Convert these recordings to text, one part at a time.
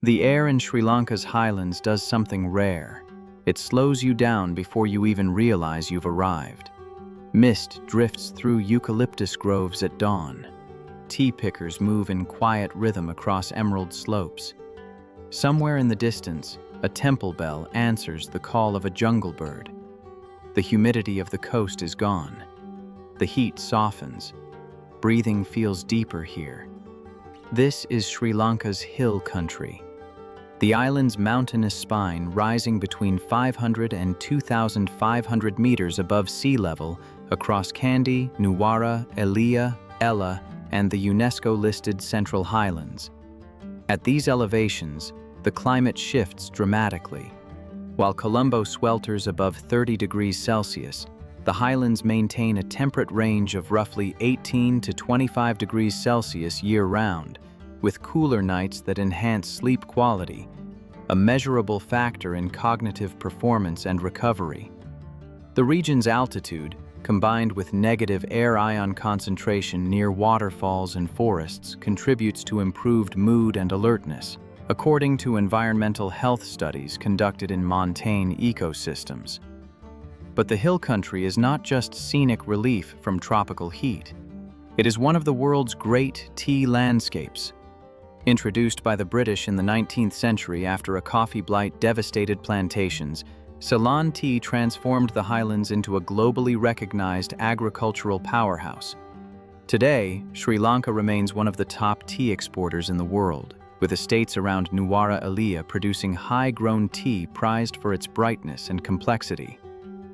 The air in Sri Lanka's highlands does something rare. It slows you down before you even realize you've arrived. Mist drifts through eucalyptus groves at dawn. Tea pickers move in quiet rhythm across emerald slopes. Somewhere in the distance, a temple bell answers the call of a jungle bird. The humidity of the coast is gone. The heat softens. Breathing feels deeper here. This is Sri Lanka's hill country. The island's mountainous spine, rising between 500 and 2,500 meters above sea level across Kandy, Nuwara Eliya, Ella, and the UNESCO-listed Central Highlands. At these elevations, the climate shifts dramatically. While Colombo swelters above 30 degrees Celsius, the highlands maintain a temperate range of roughly 18 to 25 degrees Celsius year-round, with cooler nights that enhance sleep quality, a measurable factor in cognitive performance and recovery. The region's altitude, combined with negative air ion concentration near waterfalls and forests, contributes to improved mood and alertness, according to environmental health studies conducted in montane ecosystems. But the hill country is not just scenic relief from tropical heat. It is one of the world's great tea landscapes. Introduced by the British in the 19th century after a coffee blight devastated plantations, Ceylon tea transformed the highlands into a globally recognized agricultural powerhouse. Today, Sri Lanka remains one of the top tea exporters in the world, with estates around Nuwara Eliya producing high-grown tea prized for its brightness and complexity.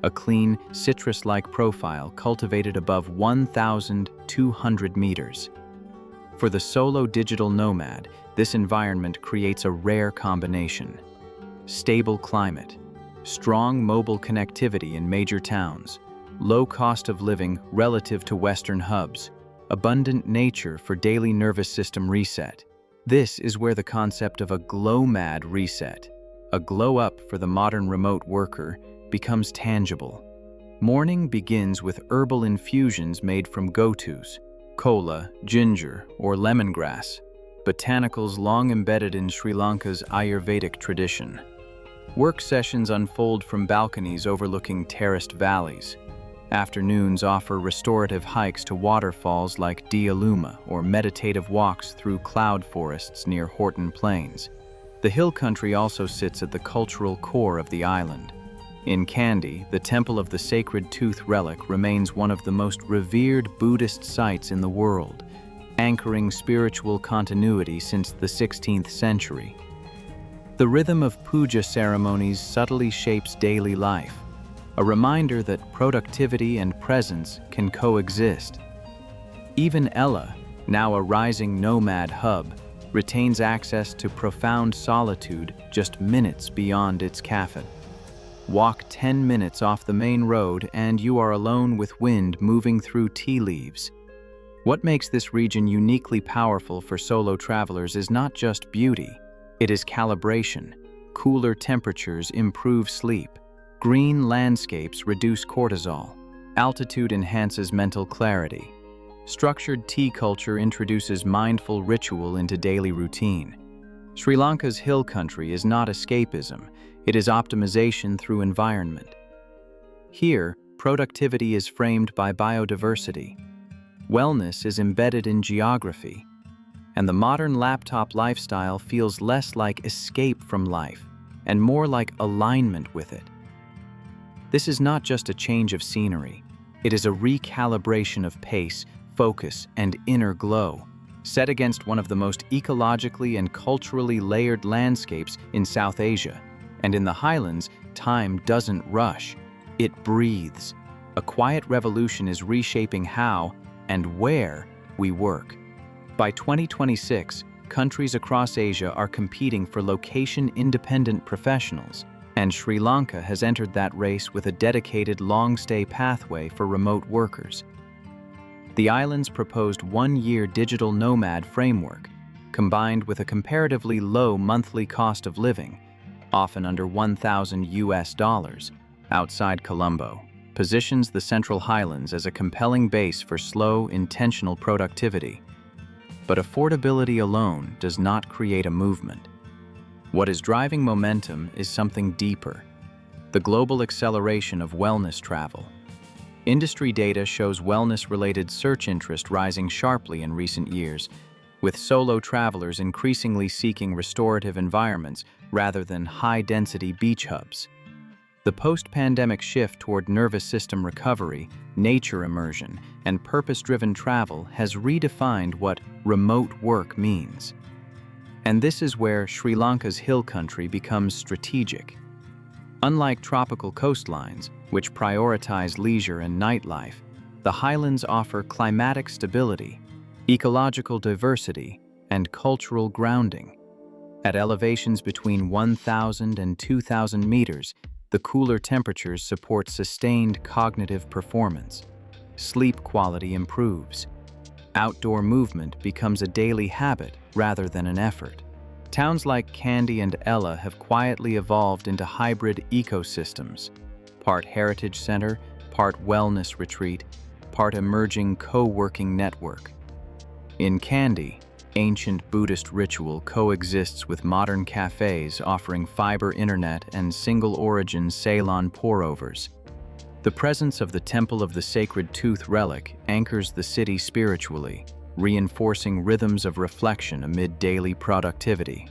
A clean, citrus-like profile cultivated above 1,200 meters. For the solo digital nomad, this environment creates a rare combination. Stable climate, strong mobile connectivity in major towns, low cost of living relative to Western hubs, abundant nature for daily nervous system reset. This is where the concept of a glow-mad reset, a glow-up for the modern remote worker, becomes tangible. Morning begins with herbal infusions made from gotus, kola, ginger, or lemongrass, botanicals long embedded in Sri Lanka's Ayurvedic tradition. Work sessions unfold from balconies overlooking terraced valleys. Afternoons offer restorative hikes to waterfalls like Dialuma or meditative walks through cloud forests near Horton Plains. The hill country also sits at the cultural core of the island. In Kandy, the Temple of the Sacred Tooth relic remains one of the most revered Buddhist sites in the world, anchoring spiritual continuity since the 16th century. The rhythm of puja ceremonies subtly shapes daily life, a reminder that productivity and presence can coexist. Even Ella, now a rising nomad hub, retains access to profound solitude just minutes beyond its cafe. Walk 10 minutes off the main road and you are alone with wind moving through tea leaves. What makes this region uniquely powerful for solo travelers is not just beauty, it is calibration. Cooler temperatures improve sleep. Green landscapes reduce cortisol. Altitude enhances mental clarity. Structured tea culture introduces mindful ritual into daily routine. Sri Lanka's hill country is not escapism, it is optimization through environment. Here, productivity is framed by biodiversity. Wellness is embedded in geography. And the modern laptop lifestyle feels less like escape from life and more like alignment with it. This is not just a change of scenery. It is a recalibration of pace, focus, and inner glow, set against one of the most ecologically and culturally layered landscapes in South Asia. And in the highlands, time doesn't rush. It breathes. A quiet revolution is reshaping how and where we work. By 2026, countries across Asia are competing for location-independent professionals, and Sri Lanka has entered that race with a dedicated long-stay pathway for remote workers. The island's proposed one-year digital nomad framework, combined with a comparatively low monthly cost of living, often under $1,000 outside Colombo, positions the Central Highlands as a compelling base for slow, intentional productivity. But affordability alone does not create a movement. What is driving momentum is something deeper: the global acceleration of wellness travel. Industry data shows wellness-related search interest rising sharply in recent years, with solo travelers increasingly seeking restorative environments rather than high-density beach hubs. The post-pandemic shift toward nervous system recovery, nature immersion, and purpose-driven travel has redefined what remote work means. And this is where Sri Lanka's hill country becomes strategic. Unlike tropical coastlines, which prioritize leisure and nightlife, the highlands offer climatic stability, ecological diversity, and cultural grounding. At elevations between 1,000 and 2,000 meters, the cooler temperatures support sustained cognitive performance. Sleep quality improves. Outdoor movement becomes a daily habit rather than an effort. Towns like Kandy and Ella have quietly evolved into hybrid ecosystems, part heritage center, part wellness retreat, part emerging co-working network. In Kandy, ancient Buddhist ritual coexists with modern cafes offering fiber internet and single-origin Ceylon pour-overs. The presence of the Temple of the Sacred Tooth relic anchors the city spiritually, reinforcing rhythms of reflection amid daily productivity.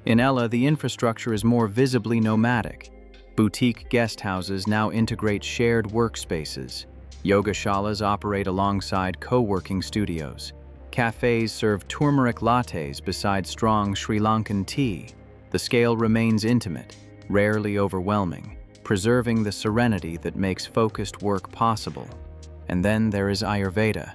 In Ella, the infrastructure is more visibly nomadic. Boutique guest houses now integrate shared workspaces. Yogashalas operate alongside co-working studios. Cafes serve turmeric lattes beside strong Sri Lankan tea. The scale remains intimate, rarely overwhelming, preserving the serenity that makes focused work possible. And then there is Ayurveda.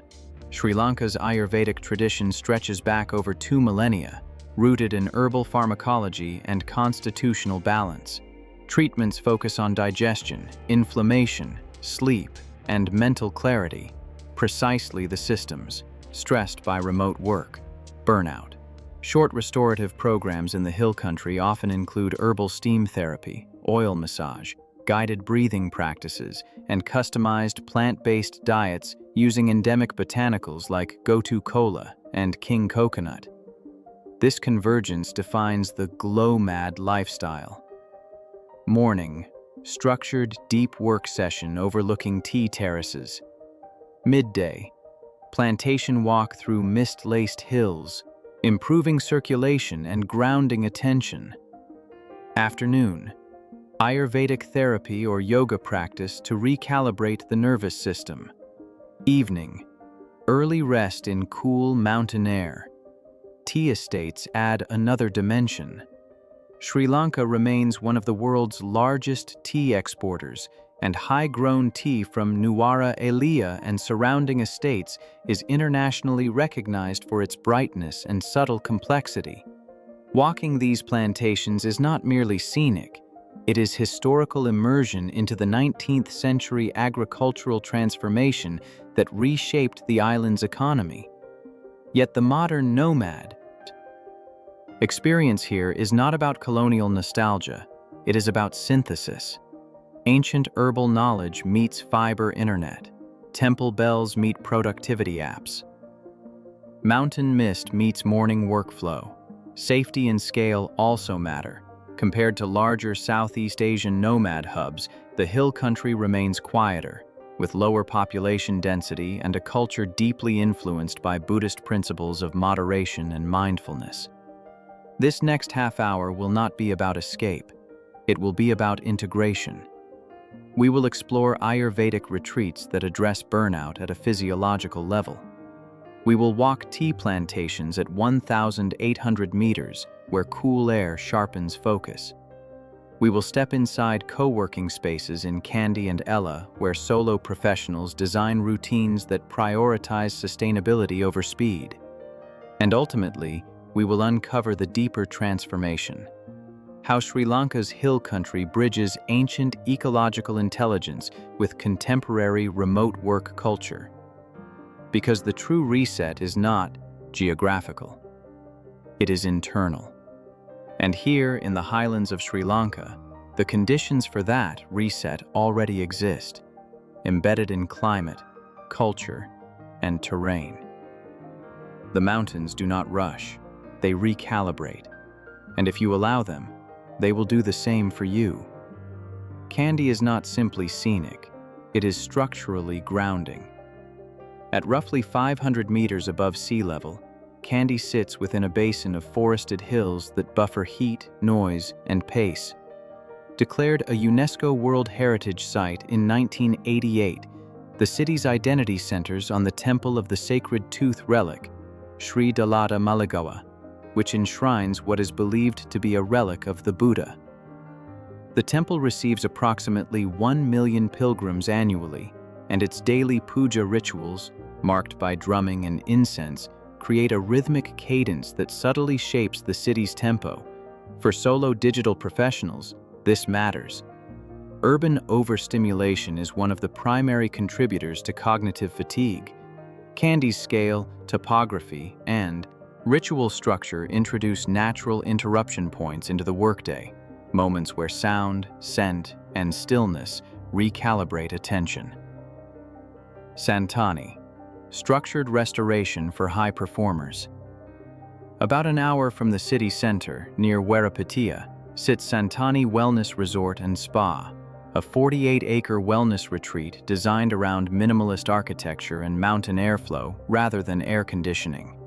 Sri Lanka's Ayurvedic tradition stretches back over 2 millennia, rooted in herbal pharmacology and constitutional balance. Treatments focus on digestion, inflammation, sleep, and mental clarity, precisely the systems stressed by remote work, burnout. Short restorative programs in the hill country often include herbal steam therapy, oil massage, guided breathing practices, and customized plant-based diets using endemic botanicals like Gotu kola and king coconut. This convergence defines the glow-mad lifestyle. Morning, structured deep work session overlooking tea terraces. Midday, plantation walk through mist-laced hills, improving circulation and grounding attention. Afternoon, Ayurvedic therapy or yoga practice to recalibrate the nervous system. Evening, early rest in cool mountain air. Tea estates add another dimension. Sri Lanka remains one of the world's largest tea exporters, and high-grown tea from Nuwara Eliya and surrounding estates is internationally recognized for its brightness and subtle complexity. Walking these plantations is not merely scenic, it is historical immersion into the 19th century agricultural transformation that reshaped the island's economy. Yet the modern nomad experience here is not about colonial nostalgia, it is about synthesis. Ancient herbal knowledge meets fiber internet. Temple bells meet productivity apps. Mountain mist meets morning workflow. Safety and scale also matter. Compared to larger Southeast Asian nomad hubs, the hill country remains quieter, with lower population density and a culture deeply influenced by Buddhist principles of moderation and mindfulness. This next half hour will not be about escape. It will be about integration. We will explore Ayurvedic retreats that address burnout at a physiological level. We will walk tea plantations at 1,800 meters where cool air sharpens focus. We will step inside co-working spaces in Kandy and Ella where solo professionals design routines that prioritize sustainability over speed. And ultimately, we will uncover the deeper transformation: how Sri Lanka's hill country bridges ancient ecological intelligence with contemporary remote work culture. Because the true reset is not geographical, it is internal. And here in the highlands of Sri Lanka, the conditions for that reset already exist, embedded in climate, culture, and terrain. The mountains do not rush, they recalibrate. And if you allow them, they will do the same for you. Kandy is not simply scenic, it is structurally grounding. At roughly 500 meters above sea level, Kandy sits within a basin of forested hills that buffer heat, noise, and pace. Declared a UNESCO World Heritage Site in 1988, the city's identity centers on the temple of the sacred tooth relic, Sri Dalada Maligawa, which enshrines what is believed to be a relic of the Buddha. The temple receives approximately 1 million pilgrims annually, and its daily puja rituals, marked by drumming and incense, create a rhythmic cadence that subtly shapes the city's tempo. For solo digital professionals, this matters. Urban overstimulation is one of the primary contributors to cognitive fatigue. Kandy's scale, topography, and ritual structure introduce natural interruption points into the workday, moments where sound, scent, and stillness recalibrate attention. Santani, structured restoration for high performers. About an hour from the city center, near Warapatia, sits Santani Wellness Resort and Spa, a 48-acre wellness retreat designed around minimalist architecture and mountain airflow rather than air conditioning.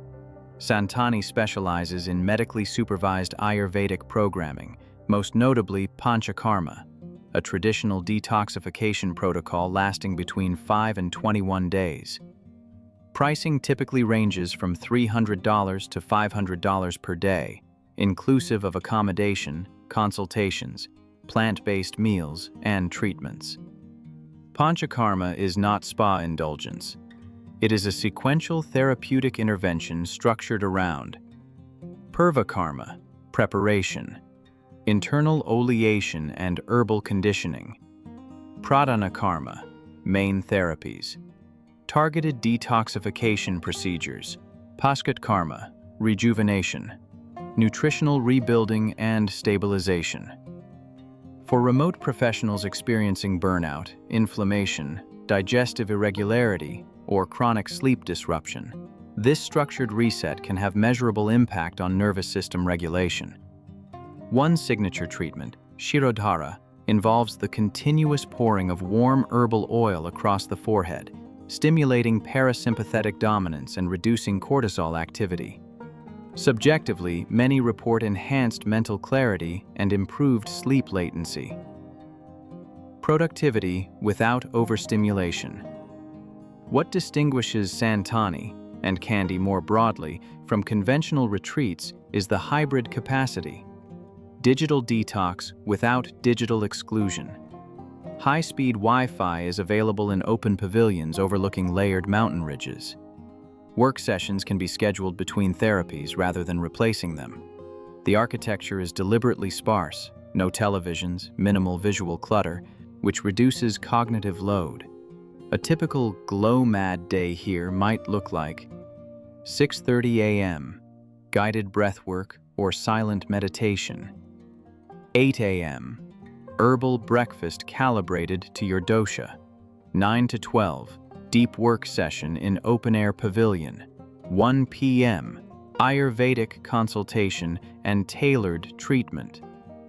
Santani specializes in medically supervised Ayurvedic programming, most notably Panchakarma, a traditional detoxification protocol lasting between 5 and 21 days. Pricing typically ranges from $300 to $500 per day, inclusive of accommodation, consultations, plant-based meals, and treatments. Panchakarma is not spa indulgence. It is a sequential therapeutic intervention structured around Purvakarma, preparation, internal oleation and herbal conditioning, Pradhanakarma, main therapies, targeted detoxification procedures, Paskatkarma, rejuvenation, nutritional rebuilding and stabilization. For remote professionals experiencing burnout, inflammation, digestive irregularity, or chronic sleep disruption, this structured reset can have measurable impact on nervous system regulation. One signature treatment, Shirodhara, involves the continuous pouring of warm herbal oil across the forehead, stimulating parasympathetic dominance and reducing cortisol activity. Subjectively, many report enhanced mental clarity and improved sleep latency. Productivity without overstimulation. What distinguishes Santani, and Kandy more broadly, from conventional retreats is the hybrid capacity. Digital detox without digital exclusion. High-speed Wi-Fi is available in open pavilions overlooking layered mountain ridges. Work sessions can be scheduled between therapies rather than replacing them. The architecture is deliberately sparse, no televisions, minimal visual clutter, which reduces cognitive load. A typical glow-mad day here might look like 6:30 a.m., guided breathwork or silent meditation. 8 a.m., herbal breakfast calibrated to your dosha. 9 to 12, deep work session in open-air pavilion. 1 p.m., Ayurvedic consultation and tailored treatment.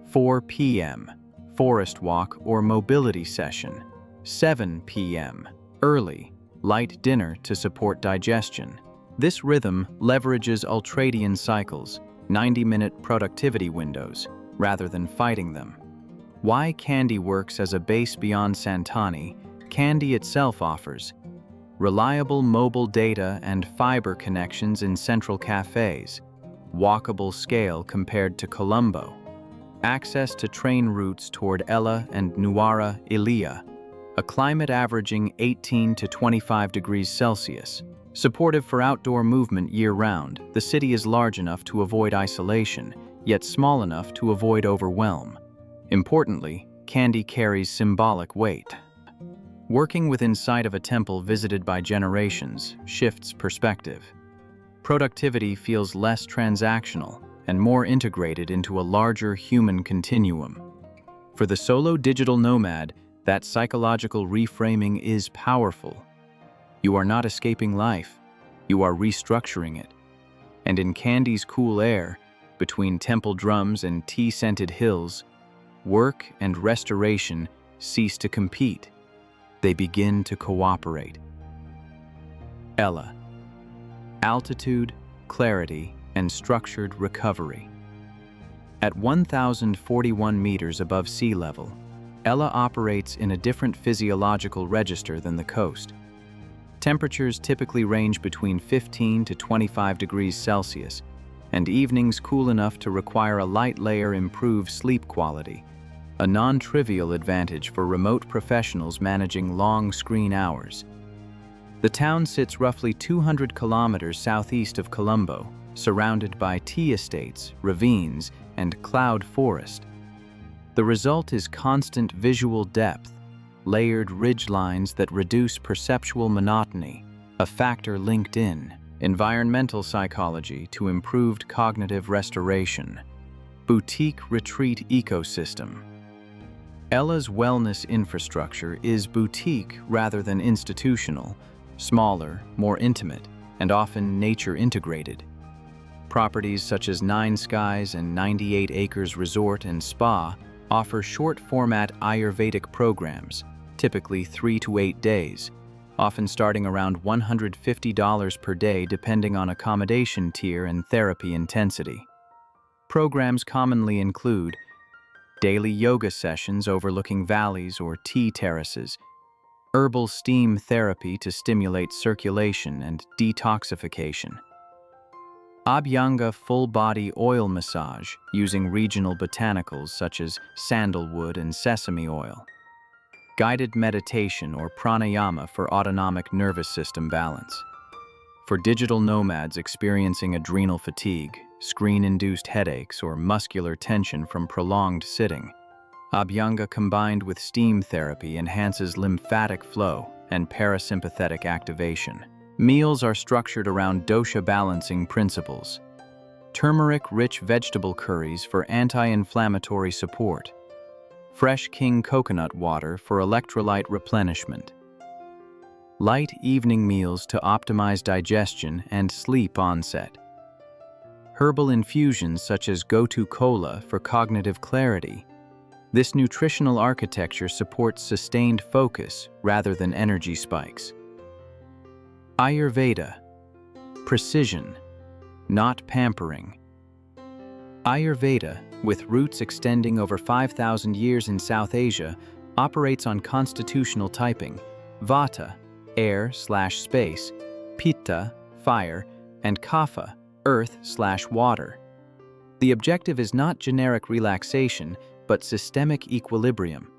4 p.m., forest walk or mobility session. 7 p.m., early, light dinner to support digestion. This rhythm leverages ultradian cycles, 90-minute productivity windows, rather than fighting them. Why Kandy works as a base beyond Santani, Kandy itself offers reliable mobile data and fiber connections in central cafes, walkable scale compared to Colombo, access to train routes toward Ella and Nuwara Eliya, a climate averaging 18 to 25 degrees Celsius. Supportive for outdoor movement year-round, the city is large enough to avoid isolation, yet small enough to avoid overwhelm. Importantly, Kandy carries symbolic weight. Working within sight of a temple visited by generations shifts perspective. Productivity feels less transactional and more integrated into a larger human continuum. For the solo digital nomad, that psychological reframing is powerful. You are not escaping life, you are restructuring it. And in Kandy's cool air, Between temple drums and tea-scented hills, work and restoration cease to compete. They begin to cooperate. Ella. Altitude, clarity, and structured recovery. At 1,041 meters above sea level, Ella operates in a different physiological register than the coast. Temperatures typically range between 15 to 25 degrees Celsius, and evenings cool enough to require a light layer improve sleep quality, a non-trivial advantage for remote professionals managing long screen hours. The town sits roughly 200 kilometers southeast of Colombo, surrounded by tea estates, ravines, and cloud forest. The result is constant visual depth, layered ridgelines that reduce perceptual monotony, a factor linked in environmental psychology to improved cognitive restoration. Boutique retreat ecosystem. Ella's wellness infrastructure is boutique rather than institutional, smaller, more intimate, and often nature-integrated. Properties such as Nine Skies and 98 Acres Resort and Spa offer short-format Ayurvedic programs, typically 3 to 8 days, often starting around $150 per day depending on accommodation tier and therapy intensity. Programs commonly include daily yoga sessions overlooking valleys or tea terraces, herbal steam therapy to stimulate circulation and detoxification, Abhyanga full-body oil massage using regional botanicals such as sandalwood and sesame oil, guided meditation or pranayama for autonomic nervous system balance. For digital nomads experiencing adrenal fatigue, screen-induced headaches, or muscular tension from prolonged sitting, Abhyanga combined with steam therapy enhances lymphatic flow and parasympathetic activation. Meals are structured around dosha balancing principles. Turmeric-rich vegetable curries for anti-inflammatory support. Fresh king coconut water for electrolyte replenishment. Light evening meals to optimize digestion and sleep onset. Herbal infusions such as Gotu Kola for cognitive clarity. This nutritional architecture supports sustained focus rather than energy spikes. Ayurveda. Precision, not pampering. Ayurveda, with roots extending over 5,000 years in South Asia, operates on constitutional typing: Vata, air/space, Pitta, fire, and Kapha, earth/water. The objective is not generic relaxation, but systemic equilibrium.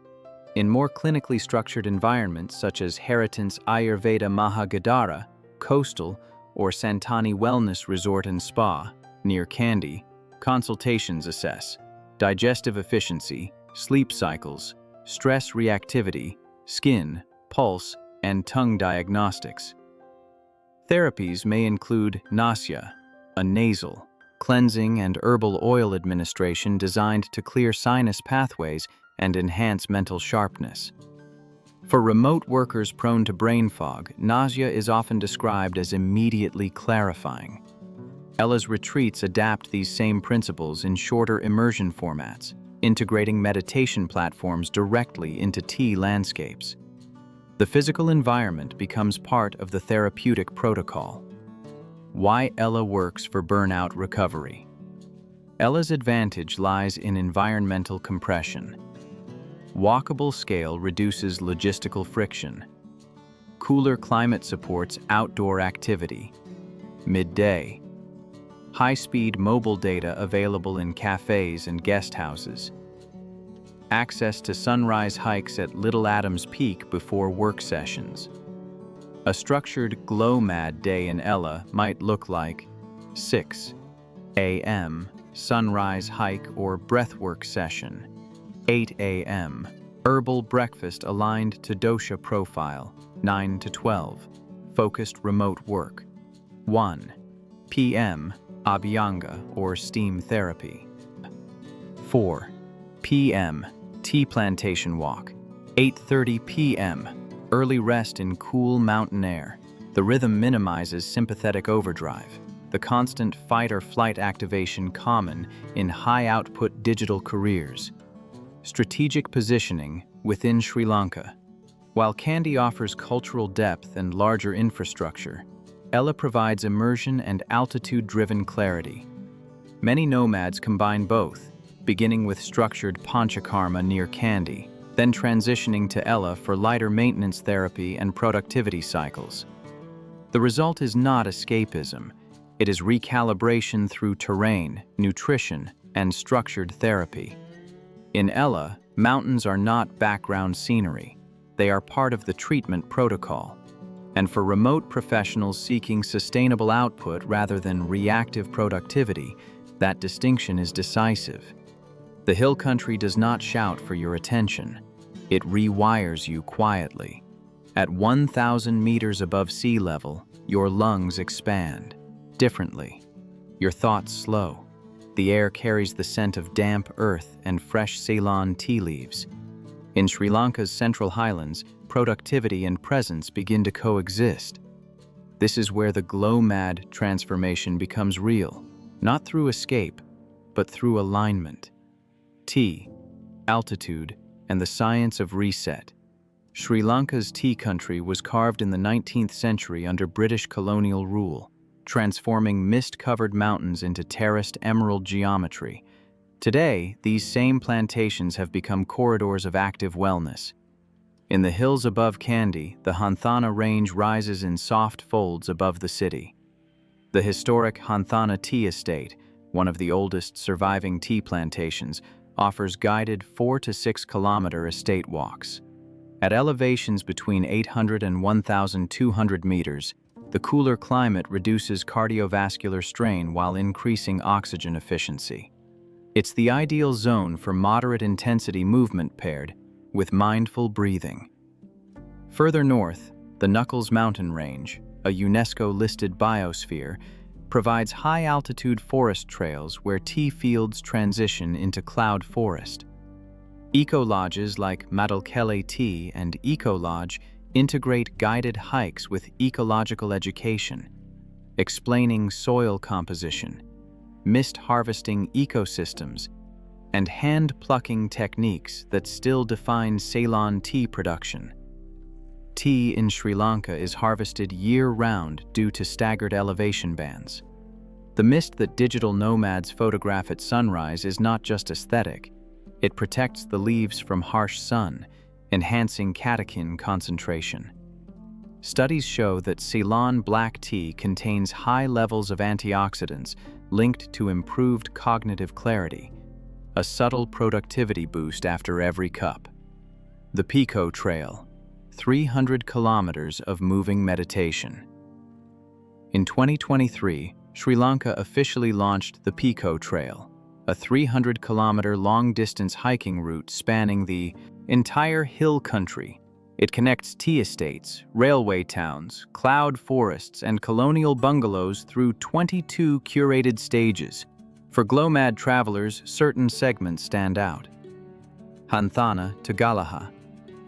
In more clinically structured environments such as Haritant's Ayurveda Mahagadara, Coastal, or Santani Wellness Resort and Spa, near Kandy, consultations assess digestive efficiency, sleep cycles, stress reactivity, skin, pulse, and tongue diagnostics. Therapies may include nasya, a nasal, cleansing and herbal oil administration designed to clear sinus pathways and enhance mental sharpness. For remote workers prone to brain fog, nausea is often described as immediately clarifying. Ella's retreats adapt these same principles in shorter immersion formats, integrating meditation platforms directly into tea landscapes. The physical environment becomes part of the therapeutic protocol. Why Ella works for burnout recovery. Ella's advantage lies in environmental compression. Walkable scale reduces logistical friction. Cooler climate supports outdoor activity. Midday. High-speed mobile data available in cafes and guest houses. Access to sunrise hikes at Little Adams Peak before work sessions. A structured glow-mad day in Ella might look like 6 a.m. sunrise hike or breathwork session. 8 a.m. herbal breakfast aligned to dosha profile. 9 to 12 focused remote work. 1 p.m. Abhyanga or steam therapy. 4 p.m. tea plantation walk. 8:30 p.m. early rest in cool mountain air. The rhythm minimizes sympathetic overdrive. the constant fight-or-flight activation common in high-output digital careers. Strategic positioning within Sri Lanka. While Kandy offers cultural depth and larger infrastructure, Ella provides immersion and altitude-driven clarity. Many nomads combine both, beginning with structured panchakarma near Kandy, then transitioning to Ella for lighter maintenance therapy and productivity cycles. The result is not escapism, it is recalibration through terrain, nutrition, and structured therapy. In Ella, mountains are not background scenery, they are part of the treatment protocol. And for remote professionals seeking sustainable output rather than reactive productivity, that distinction is decisive. The hill country does not shout for your attention. It rewires you quietly. At 1,000 meters above sea level, your lungs expand differently. Your thoughts slow. The air carries the scent of damp earth and fresh Ceylon tea leaves. In Sri Lanka's central highlands, productivity and presence begin to coexist. This is where the glow-mad transformation becomes real, not through escape, but through alignment. Tea, altitude, and the science of reset. Sri Lanka's tea country was carved in the 19th century under British colonial rule, transforming mist-covered mountains into terraced emerald geometry. Today, these same plantations have become corridors of active wellness. In the hills above Kandy, the Hanthana Range rises in soft folds above the city. The historic Hanthana Tea Estate, one of the oldest surviving tea plantations, offers guided 4 to 6 kilometer estate walks. At elevations between 800 and 1,200 meters, the cooler climate reduces cardiovascular strain while increasing oxygen efficiency. It's the ideal zone for moderate intensity movement paired with mindful breathing. Further north, the Knuckles Mountain Range, a UNESCO-listed biosphere, provides high-altitude forest trails where tea fields transition into cloud forest. Eco-lodges like Madalkele Tea and Eco-Lodge integrate guided hikes with ecological education, explaining soil composition, mist harvesting ecosystems, and hand-plucking techniques that still define Ceylon tea production. Tea in Sri Lanka is harvested year-round due to staggered elevation bands. The mist that digital nomads photograph at sunrise is not just aesthetic, it protects the leaves from harsh sun, enhancing catechin concentration. Studies show that Ceylon black tea contains high levels of antioxidants linked to improved cognitive clarity, a subtle productivity boost after every cup. The Pico Trail, 300 kilometers of moving meditation. In 2023, Sri Lanka officially launched the Pico Trail, a 300-kilometer long-distance hiking route spanning the entire hill country. It connects tea estates, railway towns, cloud forests, and colonial bungalows through 22 curated stages. For glow-mad travelers, certain segments stand out. Hanthana to Galle,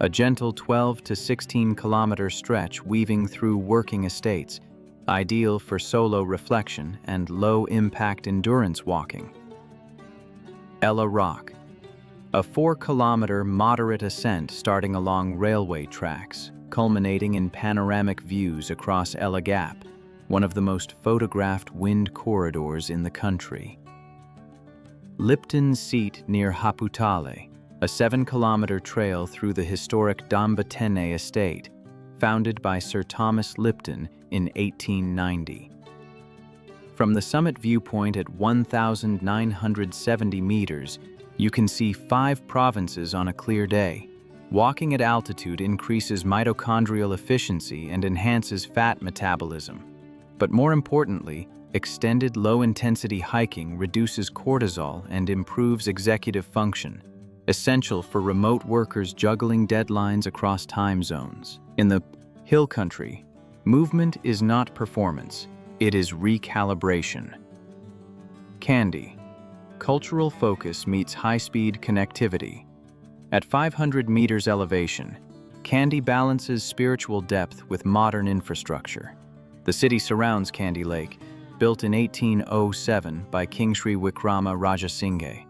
a gentle 12 to 16-kilometer stretch weaving through working estates, ideal for solo reflection and low-impact endurance walking. Ella Rock, a 4-kilometer moderate ascent starting along railway tracks, culminating in panoramic views across Ella Gap, one of the most photographed wind corridors in the country. Lipton Seat near Haputale, a 7-kilometer trail through the historic Dambatene estate, founded by Sir Thomas Lipton in 1890. From the summit viewpoint at 1,970 meters, you can see 5 provinces on a clear day. Walking at altitude increases mitochondrial efficiency and enhances fat metabolism. But more importantly, extended low-intensity hiking reduces cortisol and improves executive function, essential for remote workers juggling deadlines across time zones. In the hill country, movement is not performance, it is recalibration. Kandy, cultural focus meets high-speed connectivity. At 500 meters elevation, Kandy balances spiritual depth with modern infrastructure. The city surrounds Kandy Lake, built in 1807 by King Sri Wikrama Rajasinghe.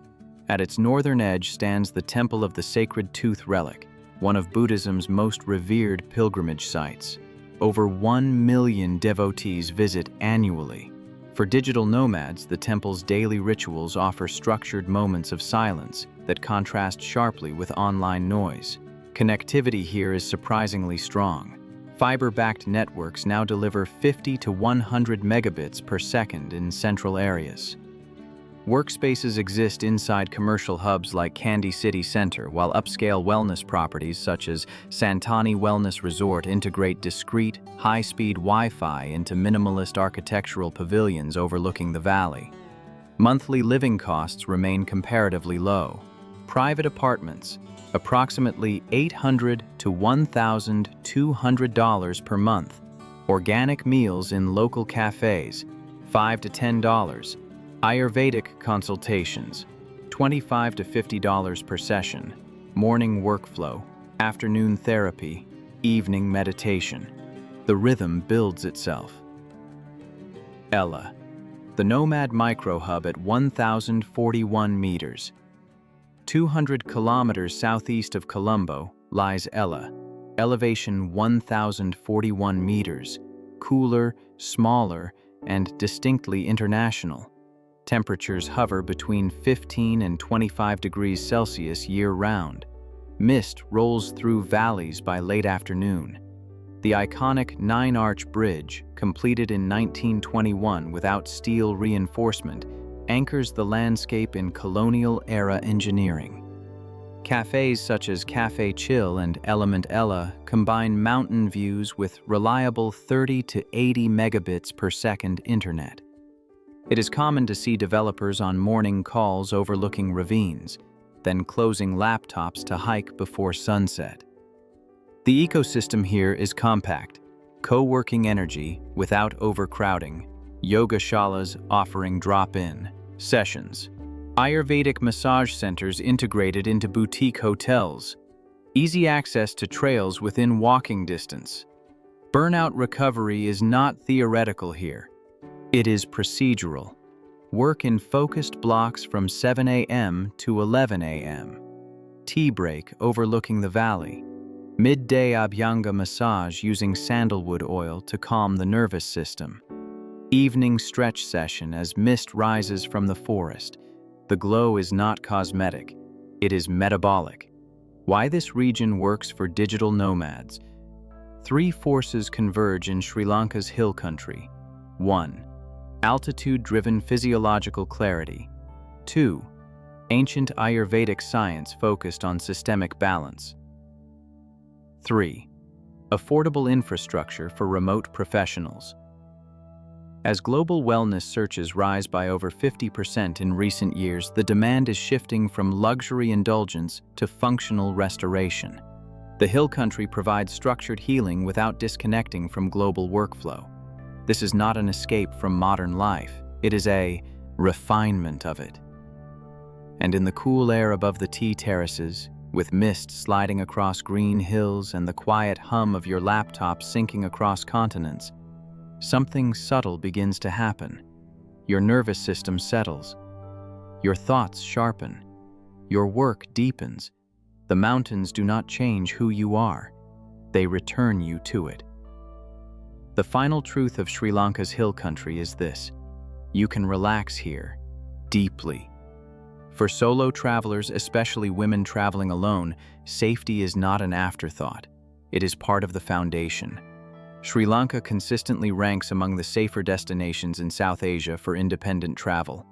At its northern edge stands the Temple of the Sacred Tooth Relic, one of Buddhism's most revered pilgrimage sites. Over 1 million devotees visit annually. For digital nomads, the temple's daily rituals offer structured moments of silence that contrast sharply with online noise. Connectivity here is surprisingly strong. Fiber-backed networks now deliver 50 to 100 megabits per second in central areas. Workspaces exist inside commercial hubs like Kandy City Center, while upscale wellness properties such as Santani Wellness Resort integrate discrete, high-speed Wi-Fi into minimalist architectural pavilions overlooking the valley. Monthly living costs remain comparatively low. Private apartments, approximately $800 to $1,200 per month. Organic meals in local cafes, $5 to $10. Ayurvedic consultations, $25 to $50 per session. Morning workflow, afternoon therapy, evening meditation. The rhythm builds itself. Ella, the nomad micro-hub at 1,041 meters. 200 kilometers southeast of Colombo lies Ella, elevation 1,041 meters, cooler, smaller, and distinctly international. Temperatures hover between 15 and 25 degrees Celsius year-round. Mist rolls through valleys by late afternoon. The iconic 9-arch bridge, completed in 1921 without steel reinforcement, anchors the landscape in colonial-era engineering. Cafes such as Cafe Chill and Element Ella combine mountain views with reliable 30 to 80 megabits per second internet. It is common to see developers on morning calls overlooking ravines, then closing laptops to hike before sunset. The ecosystem here is compact, co-working energy without overcrowding, yoga shalas offering drop-in sessions, Ayurvedic massage centers integrated into boutique hotels, easy access to trails within walking distance. Burnout recovery is not theoretical here. It is procedural. Work in focused blocks from 7 a.m. to 11 a.m. Tea break overlooking the valley. Midday Abhyanga massage using sandalwood oil to calm the nervous system. Evening stretch session as mist rises from the forest. The glow is not cosmetic. It is metabolic. Why this region works for digital nomads. 3 forces converge in Sri Lanka's hill country. 1. Altitude-driven physiological clarity. 2. Ancient Ayurvedic science focused on systemic balance. 3. Affordable infrastructure for remote professionals. As global wellness searches rise by over 50% in recent years, the demand is shifting from luxury indulgence to functional restoration. The hill country provides structured healing without disconnecting from global workflow. This is not an escape from modern life, it is a refinement of it. And in the cool air above the tea terraces, with mist sliding across green hills and the quiet hum of your laptop syncing across continents, something subtle begins to happen. Your nervous system settles. Your thoughts sharpen. Your work deepens. The mountains do not change who you are. They return you to it. The final truth of Sri Lanka's hill country is this: you can relax here, deeply. For solo travelers, especially women traveling alone, safety is not an afterthought. It is part of the foundation. Sri Lanka consistently ranks among the safer destinations in South Asia for independent travel.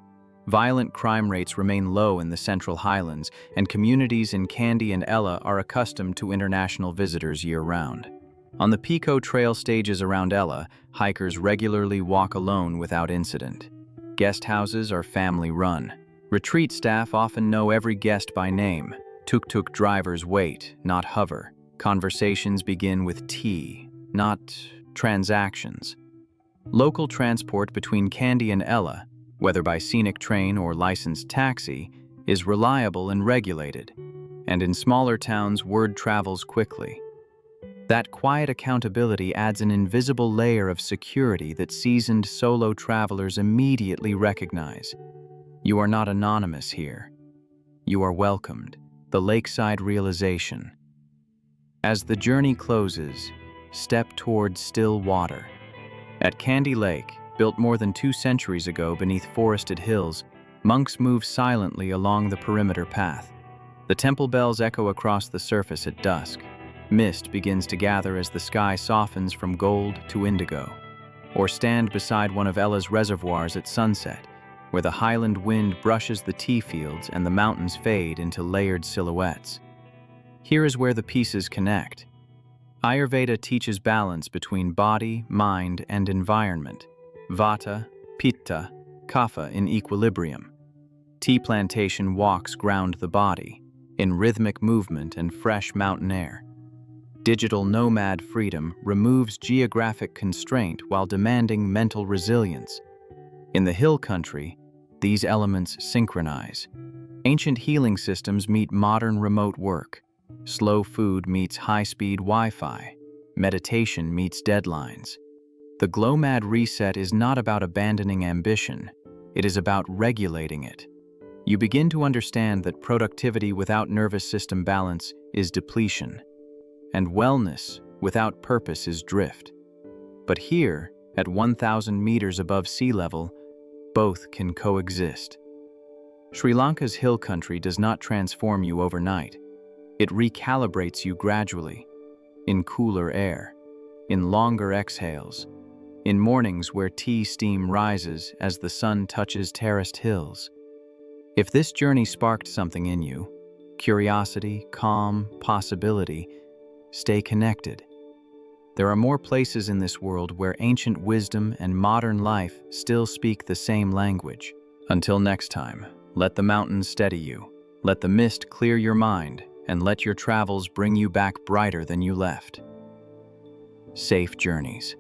Violent crime rates remain low in the central highlands, and communities in Kandy and Ella are accustomed to international visitors year-round. On the Pico Trail stages around Ella, hikers regularly walk alone without incident. Guest houses are family-run. Retreat staff often know every guest by name. Tuk-tuk drivers wait, not hover. Conversations begin with tea, not transactions. Local transport between Kandy and Ella, whether by scenic train or licensed taxi, is reliable and regulated. And in smaller towns, word travels quickly. That quiet accountability adds an invisible layer of security that seasoned solo travelers immediately recognize. You are not anonymous here. You are welcomed. The lakeside realization. As the journey closes, step toward still water. At Candy Lake, built more than 2 centuries ago beneath forested hills, monks move silently along the perimeter path. The temple bells echo across the surface at dusk. Mist begins to gather as the sky softens from gold to indigo. Or stand beside one of Ella's reservoirs at sunset, where the highland wind brushes the tea fields and the mountains fade into layered silhouettes. Here is where the pieces connect. Ayurveda teaches balance between body, mind, and environment. Vata, Pitta, Kapha in equilibrium. Tea plantation walks ground the body, in rhythmic movement and fresh mountain air. Digital nomad freedom removes geographic constraint while demanding mental resilience. In the hill country, these elements synchronize. Ancient healing systems meet modern remote work. Slow food meets high-speed Wi-Fi. Meditation meets deadlines. The Glomad reset is not about abandoning ambition. It is about regulating it. You begin to understand that productivity without nervous system balance is depletion, and wellness without purpose is drift. But here, at 1,000 meters above sea level, both can coexist. Sri Lanka's hill country does not transform you overnight. It recalibrates you gradually, in cooler air, in longer exhales, in mornings where tea steam rises as the sun touches terraced hills. If this journey sparked something in you, curiosity, calm, possibility, stay connected. There are more places in this world where ancient wisdom and modern life still speak the same language. Until next time, let the mountains steady you, let the mist clear your mind, and let your travels bring you back brighter than you left. Safe journeys.